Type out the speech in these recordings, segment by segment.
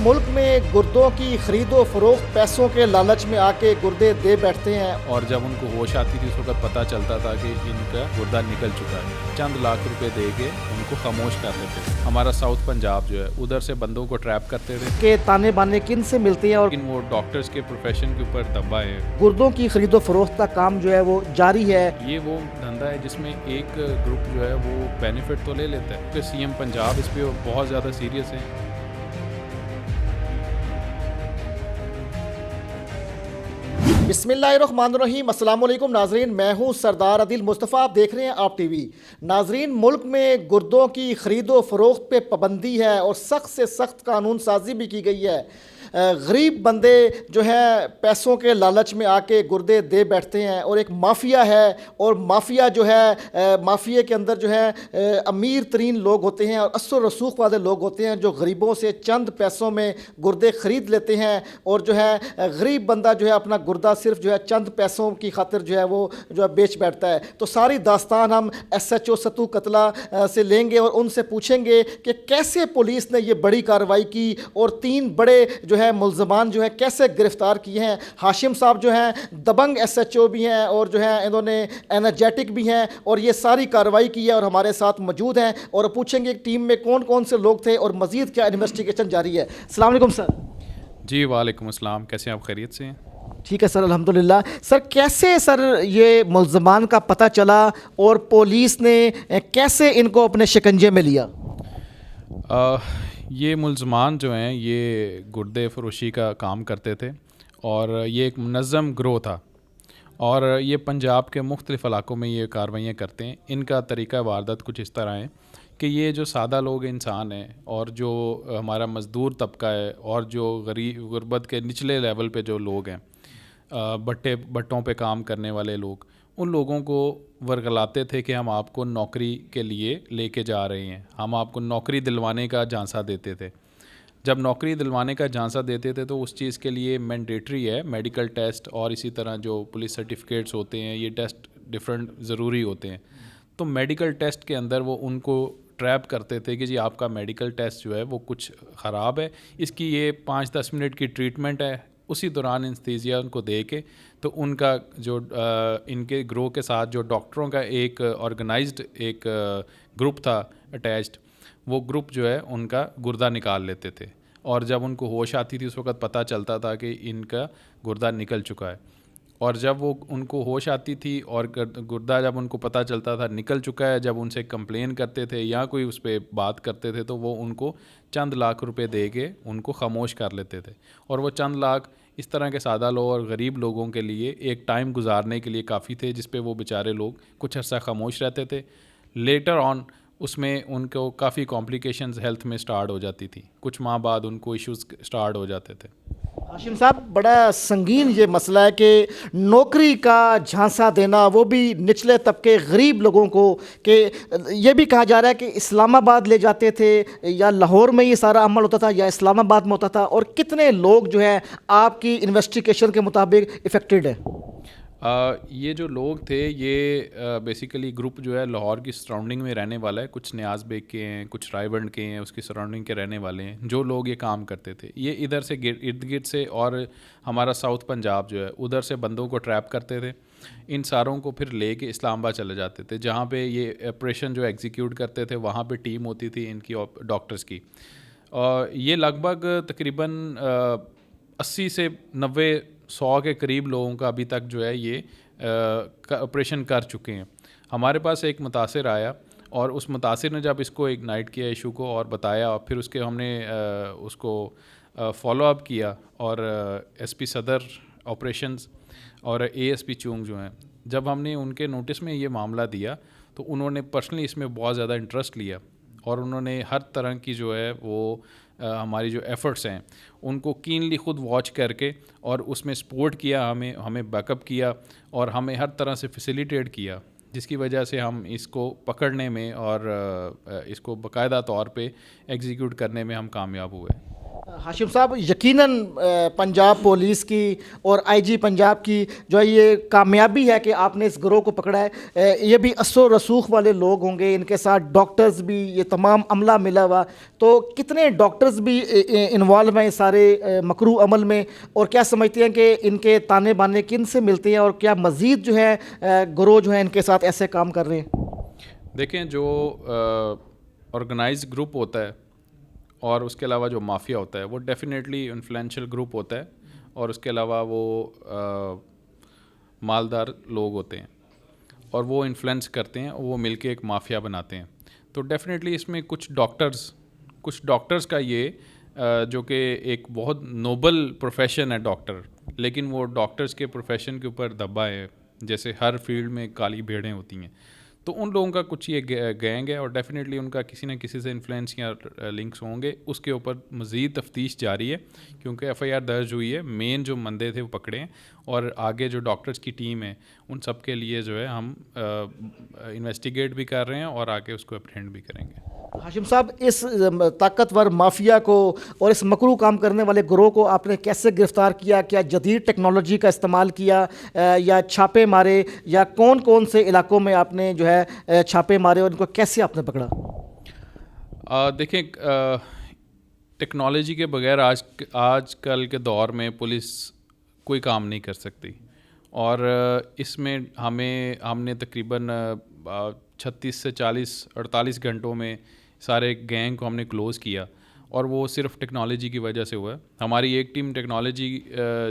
मुल्क में गुर्दों की खरीद व फरोख्त पैसों के लालच में आके गुर्दे दे बैठते हैं। और जब उनको होश आती थी उस वक्त पता चलता था कि इनका गुर्दा निकल चुका है, चंद लाख रुपए दे के उनको खामोश कर देते थे। हमारा साउथ पंजाब जो है उधर से बंदों को ट्रैप करते थे के ताने बाने किन से मिलते हैं और लेकिन वो डॉक्टर्स के प्रोफेशन के ऊपर दबा है। गुर्दों की खरीद व फरोख्त का काम जो है वो जारी है। ये वो धंधा है जिसमें एक ग्रुप जो है वो बेनिफिट तो ले लेता है। तो सीएम पंजाब इस पे बहुत ज़्यादा सीरियस है। बिस्मिल्लाहिर्रहमानिर्रहीम, अस्सलाम वालेकुम नाजरीन, मैं हूं सरदार आदिल मुस्तफ़ा। आप देख रहे हैं आप टीवी। नाजरीन, मुल्क में गुर्दों की खरीद व फरोख्त पे पाबंदी है और सख्त से सख्त कानून साजी भी की गई है। गरीब बंदे जो हैं पैसों के लालच में आके गुर्दे दे बैठते हैं और एक माफिया है। और माफिया जो है माफिया के अंदर जो है अमीर तरीन लोग होते हैं और असर रसूख वाले लोग होते हैं जो गरीबों से चंद पैसों में गुर्दे ख़रीद लेते हैं। और जो है गरीब बंदा जो है अपना गुर्दा सिर्फ जो है चंद पैसों की खातिर जो है वो जो है बेच बैठता है। तो सारी दास्तान हम SHO सतू कतला से लेंगे और उनसे पूछेंगे कि कैसे पुलिस ने ये बड़ी कार्रवाई की और 3 बड़े जो है मुल्ज़मान जो है कैसे गिरफ्तार किए हैं। हाशिम साहब जो हैं दबंग SHO भी हैं और जो है इन्होंने एनर्जेटिक भी हैं और ये सारी कार्रवाई की है और हमारे साथ मौजूद हैं और पूछेंगे टीम में कौन कौन से लोग थे और मज़ीद क्या इन्वेस्टिगेशन जारी है। अस्सलाम वालेकुम सर। जी वालेकुम अस्सलाम, कैसे हैं आप? खैरियत से हैं? ठीक है सर, अल्हम्दुलिल्लाह। सर कैसे सर ये मुल्ज़मान का पता चला और पुलिस ने कैसे इनको अपने शिकंजे में लिया? ये मुल्ज़मान जो हैं ये गुर्दे फरोशी का काम करते थे और ये एक मुनज़्ज़म ग्रोह था और ये पंजाब के मुख्तलिफ़ इलाक़ों में ये कार्रवाइयाँ करते हैं। इनका तरीक़ा वारदात कुछ इस तरह है कि ये जो सादा लोग इंसान हैं और जो हमारा मज़दूर तबका है और जो गरीब गुरबत के निचले लेवल पे जो लोग हैं, भट्टों पे काम करने वाले लोग, उन लोगों को वर्गलाते थे कि हम आपको नौकरी के लिए लेके जा रहे हैं, हम आपको नौकरी दिलवाने का झांसा देते थे। जब नौकरी दिलवाने का झांसा देते थे तो उस चीज़ के लिए मैंडेटरी है मेडिकल टेस्ट और इसी तरह जो पुलिस सर्टिफिकेट्स होते हैं, ये टेस्ट डिफरेंट ज़रूरी होते हैं। तो मेडिकल टेस्ट के अंदर वो उनको ट्रैप करते थे कि जी आपका मेडिकल टेस्ट जो है वो कुछ ख़राब है, इसकी ये 5-10 मिनट की ट्रीटमेंट है, उसी दौरान एनेस्थीसिया उनको दे के तो उनका जो इनके ग्रोह के साथ जो डॉक्टरों का एक ऑर्गेनाइज्ड एक ग्रुप था अटैच्ड, वो ग्रुप जो है उनका गुर्दा निकाल लेते थे। और जब उनको होश आती थी उस वक्त पता चलता था कि इनका गुर्दा निकल चुका है। और जब वो उनको होश आती थी और गुर्दा जब उनको पता चलता था निकल चुका है, जब उनसे कंप्लेन करते थे या कोई उस पर बात करते थे तो वो उनको चंद लाख रुपए दे के उनको खामोश कर लेते थे। और वो चंद लाख इस तरह के सादा लोग और गरीब लोगों के लिए एक टाइम गुजारने के लिए काफ़ी थे जिस पे वो बेचारे लोग कुछ अर्सा खामोश रहते थे। लेटर ऑन उसमें उनको काफ़ी कॉम्प्लिकेशंस हेल्थ में स्टार्ट हो जाती थी, कुछ माह बाद उनको इश्यूज़ स्टार्ट हो जाते थे। हाशिम साहब, बड़ा संगीन ये मसला है कि नौकरी का झांसा देना, वो भी निचले तबके गरीब लोगों को, कि ये भी कहा जा रहा है कि इस्लामाबाद ले जाते थे या लाहौर में ये सारा अमल होता था या इस्लामाबाद में होता था। और कितने लोग जो हैं आपकी इन्वेस्टिगेशन के मुताबिक इफ़ेक्टेड है? ये जो लोग थे ये बेसिकली ग्रुप जो है लाहौर की सराउंडिंग में रहने वाला है, कुछ न्याज बेग के हैं, कुछ रायबंड के हैं, उसकी सराउंडिंग के रहने वाले हैं जो लोग ये काम करते थे। ये इधर से इर्द गिर्द से और हमारा साउथ पंजाब जो है उधर से बंदों को ट्रैप करते थे। इन सारों को फिर ले के इस्लामाबाद चले जाते थे जहाँ पे ये ऑपरेशन जो एग्जीक्यूट करते थे, वहाँ पे टीम होती थी इनकी डॉक्टर्स की। और ये लगभग तकरीबन 80 से 90-100 के करीब लोगों का अभी तक जो है ये ऑपरेशन कर चुके हैं। हमारे पास एक मुतासिर आया और उस मुतासिर ने जब इसको इग्नाइट किया इशू को और बताया, और फिर उसके हमने उसको फॉलो अप किया और SP सदर ऑपरेशंस और ASP चूंग जो हैं, जब हमने उनके नोटिस में ये मामला दिया तो उन्होंने पर्सनली इसमें बहुत ज़्यादा इंटरेस्ट लिया और उन्होंने हर तरह की जो है वो हमारी जो एफ़र्ट्स हैं उनको कीनली ख़ुद वॉच करके और उसमें सपोर्ट किया, हमें बैकअप किया और हमें हर तरह से फैसिलिटेट किया, जिसकी वजह से हम इसको पकड़ने में और इसको बाकायदा तौर पे एग्जीक्यूट करने में हम कामयाब हुए। हाशिम साहब, यकीनन पंजाब पुलिस की और आईजी पंजाब की जो है ये कामयाबी है कि आपने इस गिरोह को पकड़ा है। ये भी असर रसूख वाले लोग होंगे, इनके साथ डॉक्टर्स भी, ये तमाम अमला मिला हुआ, तो कितने डॉक्टर्स भी इन्वॉल्व हैं इस सारे मकरू अमल में, और क्या समझते हैं कि इनके ताने बाने किन से मिलते हैं, और क्या मज़ीद जो है गिरोह जो है इनके साथ ऐसे काम कर रहे हैं? देखें, जो ऑर्गेनाइज्ड ग्रुप होता है और उसके अलावा जो माफिया होता है वो डेफिनेटली इन्फ्लुएंशियल ग्रुप होता है, और उसके अलावा वो मालदार लोग होते हैं और वो इन्फ्लुएंस करते हैं और वो मिलके एक माफिया बनाते हैं। तो डेफिनेटली इसमें कुछ डॉक्टर्स का ये जो कि एक बहुत नोबल प्रोफेशन है डॉक्टर, लेकिन वो डॉक्टर्स के प्रोफेशन के ऊपर दबा है, जैसे हर फील्ड में काली भेड़ें होती हैं। तो उन लोगों का कुछ ये गैंग है और डेफिनेटली उनका किसी न किसी से इन्फ्लुएंस या लिंक्स होंगे। उसके ऊपर मज़ीद तफ्तीश जारी है क्योंकि एफआईआर दर्ज हुई है, मेन जो बंदे थे वो पकड़े हैं, और आगे जो डॉक्टर्स की टीम है उन सब के लिए जो है हम इन्वेस्टिगेट भी कर रहे हैं और आगे उसको अप्रहेंड भी करेंगे। हाशिम साहब, इस ताकतवर माफिया को और इस मकरू काम करने वाले गिरोह को आपने कैसे गिरफ्तार किया? क्या जदीद टेक्नोलॉजी का इस्तेमाल किया या छापे मारे, या कौन कौन से इलाकों में आपने जो है छापे मारे और इनको कैसे आपने पकड़ा? देखें, टेक्नोलॉजी के बगैर आजकल के दौर में पुलिस कोई काम नहीं कर सकती, और इसमें हमने तकरीबन 36 से 48 घंटों में सारे गैंग को हमने क्लोज़ किया, और वो सिर्फ टेक्नोलॉजी की वजह से हुआ है। हमारी एक टीम टेक्नोलॉजी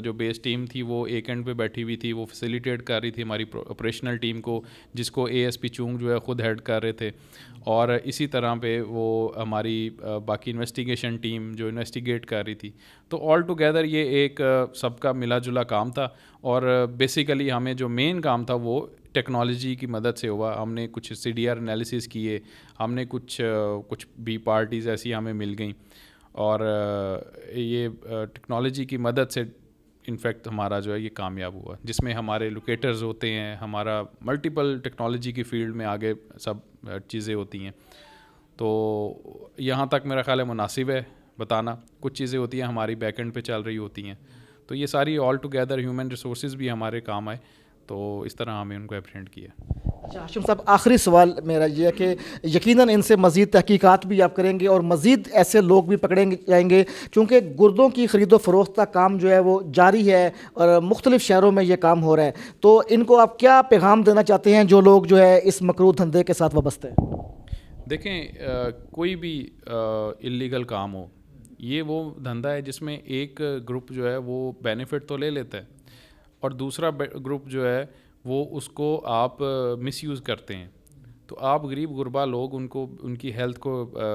जो बेस टीम थी वो एक एंड पे बैठी हुई थी, वो फैसिलिटेट कर रही थी हमारी ऑपरेशनल टीम को, जिसको एएसपी चूंग जो है ख़ुद हेड कर रहे थे, और इसी तरह पे वो हमारी बाकी इन्वेस्टिगेशन टीम जो इन्वेस्टिगेट कर रही थी। तो ऑल टुगेदर ये एक सबका मिला जुला काम था, और बेसिकली हमें जो मेन काम था वो टेक्नोलॉजी की मदद से हुआ। हमने कुछ CDR एनालिसिस किए, हमने कुछ बी पार्टीज़ ऐसी हमें मिल गई, और ये टेक्नोलॉजी की मदद से इनफैक्ट हमारा जो है ये कामयाब हुआ, जिसमें हमारे लोकेटर्स होते हैं, हमारा मल्टीपल टेक्नोलॉजी की फील्ड में आगे सब चीज़ें होती हैं। तो यहाँ तक मेरा ख्याल है मुनासिब है बताना। कुछ चीज़ें होती हैं हमारी बैक एंड पे चल रही होती हैं, तो ये सारी ऑल टुगेदर ह्यूमन रिसोर्सेज भी हमारे काम आए, तो इस तरह हमें उनको अप्रहेंड किया। अच्छा हाशिम साहब, आखिरी सवाल मेरा ये है कि यकीनन इनसे मज़ीद तहकीकात भी आप करेंगे और मज़ीद ऐसे लोग भी पकड़ेंगे जाएंगे, क्योंकि गुर्दों की ख़रीदो फ़रोख्त का काम जो है वो जारी है और मुख्तलिफ़ शहरों में ये काम हो रहा है। तो इनको आप क्या पैगाम देना चाहते हैं जो लोग जो है इस मकरू धंधे के साथ वाबस्ते हैं? देखें, कोई भी इल्लीगल काम हो, ये वो धंधा है जिसमें एक ग्रुप जो है वो बेनिफिट तो ले लेता है और दूसरा ग्रुप जो है वो उसको आप मिसयूज़ करते हैं। तो आप गरीब गुरबा लोग उनकी हेल्थ को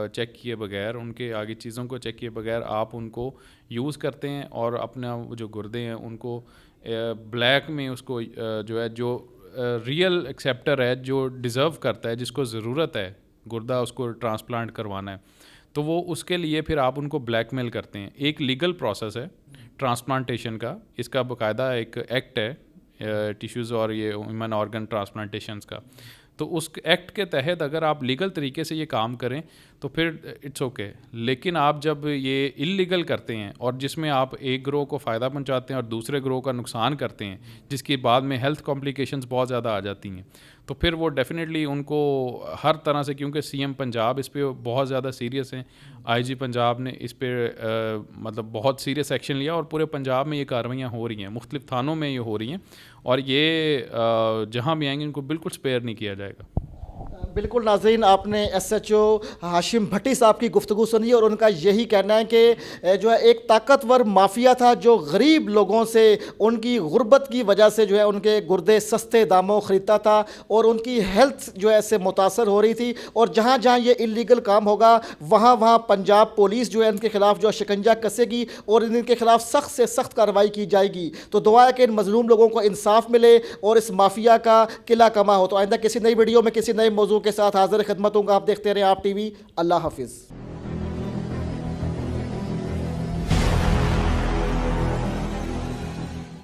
चेक किए बगैर, उनके आगे चीज़ों को चेक किए बगैर आप उनको यूज़ करते हैं, और अपना जो गुर्दे हैं उनको ब्लैक में उसको जो रियल एक्सेप्टर है, जो डिज़र्व करता है, जिसको ज़रूरत है गुर्दा उसको ट्रांसप्लांट करवाना है, तो वो उसके लिए फिर आप उनको ब्लैकमेल करते हैं। एक लीगल प्रोसेस है ट्रांसप्लांटेशन का, इसका बाकायदा एक एक्ट है टिश्यूज़ और ये ह्यूमन ऑर्गन ट्रांसप्लांटेशंस का। तो उस एक्ट के तहत अगर आप लीगल तरीके से ये काम करें तो फिर इट्स ओके। लेकिन आप जब ये इल्लीगल करते हैं और जिसमें आप एक ग्रोह को फ़ायदा पहुंचाते हैं और दूसरे ग्रोह का नुकसान करते हैं, जिसकी बाद में हेल्थ कॉम्प्लिकेशंस बहुत ज़्यादा आ जाती हैं, तो फिर वो डेफिनेटली उनको हर तरह से, क्योंकि सीएम पंजाब इस पर बहुत ज़्यादा सीरियस हैं, आईजी पंजाब ने इस पर मतलब बहुत सीरियस एक्शन लिया और पूरे पंजाब में ये कार्रवाइयाँ हो रही हैं, मुख्तलिफ थानों में ये हो रही हैं, और ये जहाँ भी आएंगे इनको बिल्कुल स्पेयर नहीं किया जाएगा। बिल्कुल नाज़रीन, आपने SHO हाशिम भट्टी साहब की गुफ्तगू सुनी और उनका यही कहना है कि जो है एक ताकतवर माफिया था जो गरीब लोगों से उनकी गुर्बत की वजह से जो है उनके गुर्दे सस्ते दामों ख़रीदता था और उनकी हेल्थ जो है इससे मुतासर हो रही थी। और जहाँ जहाँ ये इल्लीगल काम होगा वहाँ वहाँ पंजाब पुलिस जो है इनके ख़िलाफ़ जो शिकंजा कसेगी और इनके ख़िलाफ़ सख्त से सख्त कार्रवाई की जाएगी। तो दुआ है कि इन मज़लूम लोगों को इंसाफ मिले और इस माफिया का किला कमा हो। तो आइंदा किसी नई वीडियो में किसी नए मौजू के साथ हाजिर खिदमत हूँ। आप देखते रहे आप TV। अल्लाह हाफिज़।